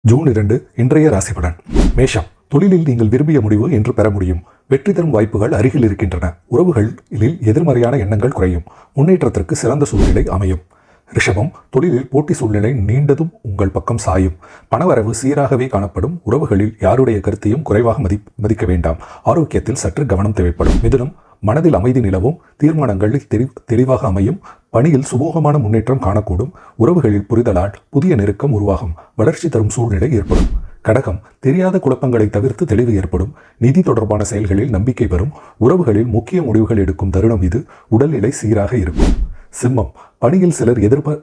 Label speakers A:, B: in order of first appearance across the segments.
A: June 2 இன்றைய ராசிபலன். மேஷம். தொழிலில் நீங்கள் விரும்பிய முடிவு என்று பெற முடியும். வெற்றி தரும் வாய்ப்புகள் அருகில் இருக்கின்றன. உறவுகளில் எதிர்மறையான எண்ணங்கள் குறையும். முன்னேற்றத்திற்கு சிறந்த சூழ்நிலை அமையும். ரிஷபம். தொழிலில் போட்டி சூழ்நிலை நீண்டதும் உங்கள் பக்கம் சாயும். பணவரவு சீராகவே காணப்படும். உறவுகளில் யாருடைய கருத்தையும் குறைவாக மதிக்க வேண்டாம். ஆரோக்கியத்தில் சற்று கவனம் தேவைப்படும். மிதுனம். மனதில் அமைதி நிலவும். தீர்மானங்களில் தெளிவாக அமையும். பணியில் சுமூகமான முன்னேற்றம் காணக்கூடும். உறவுகளில் புரிதலால் புதிய நெருக்கம் உருவாகும். வளர்ச்சி தரும் சூழ்நிலை ஏற்படும். கடகம். தெரியாத குழப்பங்களை தவிர்த்து தெளிவு ஏற்படும். நிதி தொடர்பான செயல்களில் நம்பிக்கை வரும். உறவுகளில் முக்கிய முடிவுகள் எடுக்கும் தருணம் இது. உடல்நிலை சீராக இருக்கும். சிம்மம். பணியில் சிலர்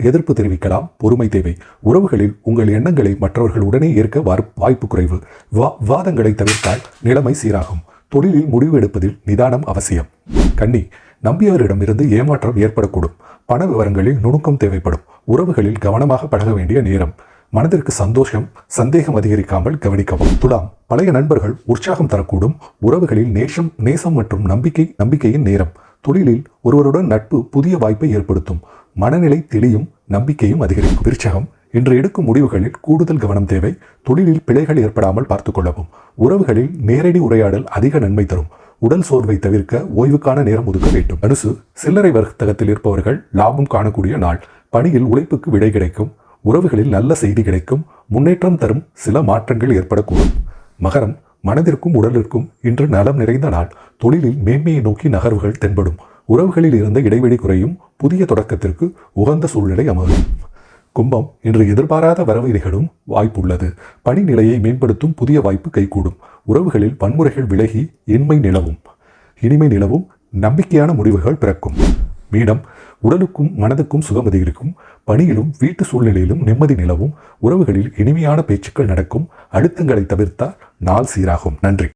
A: எதிர்ப்பு தெரிவிக்கலாம். பொறுமை தேவை. உறவுகளில் உங்கள் எண்ணங்களை மற்றவர்கள் உடனே ஏற்க வாய்ப்பு குறைவு. வாதங்களை தவிர்த்தால் நிலைமை சீராகும். தொழிலில் முடிவு எடுப்பதில் நிதானம் அவசியம். கன்னி. நம்பியவரிடமிருந்து ஏமாற்றம் ஏற்படக்கூடும். பண விவரங்களில் நுணுக்கம் தேவைப்படும். உறவுகளில் கவனமாக பழக வேண்டிய நேரம். மனதிற்கு சந்தேகம் அதிகரிக்காமல் கவனிக்கவும். துலாம். பழைய நண்பர்கள் உற்சாகம் தரக்கூடும். உறவுகளில் நேசம் மற்றும் நம்பிக்கையின் நேரம். தொழிலில் ஒருவருடன் நட்பு புதிய வாய்ப்பை ஏற்படுத்தும். மனநிலை தெளியும். நம்பிக்கையும் அதிகரிக்கும். விருச்சகம். இன்று எடுக்கும் முடிவுகளில் கூடுதல் கவனம் தேவை. தொழிலில் பிழைகள் ஏற்படாமல் பார்த்துக் கொள்ளவும். உறவுகளில் நேரடி உரையாடல் அதிக நன்மை தரும். உடல் சோர்வை தவிர்க்க ஓய்வுக்கான நேரம் ஒதுக்க வேண்டும். தனுசு. சில்லறை வர்த்தகத்தில் இருப்பவர்கள் லாபம் காணக்கூடிய நாள். பணியில் உழைப்புக்கு விடை கிடைக்கும். உறவுகளில் நல்ல செய்தி கிடைக்கும். முன்னேற்றம் தரும் சில மாற்றங்கள் ஏற்படக்கூடும். மகரம். மனதிற்கும் உடலிற்கும் இன்று நலம் நிறைந்த நாள். தொழிலில் மேன்மையை நோக்கி நகர்வுகள் தென்படும். உறவுகளில் இருந்த இடைவெளி குறையும். புதிய தொடக்கத்திற்கு உகந்த சூழ்நிலை அமையும். கும்பம். இன்று எதிர்பாராத வரவு நிகழும் வாய்ப்புள்ளது. பணி நிலையை மேம்படுத்தும் புதிய வாய்ப்பு கைகூடும். உறவுகளில் வன்முறைகள் விலகி இனிமை நிலவும். நம்பிக்கையான முடிவுகள் பிறக்கும். மீனம். உடலுக்கும் மனதுக்கும் சுகம் அதிகரிக்கும். பணியிலும் வீட்டு சூழ்நிலையிலும் நிம்மதி நிலவும். உறவுகளில் இனிமையான பேச்சுக்கள் நடக்கும். அழுத்தங்களை தவிர்த்தால் நாள் சீராகும். நன்றி.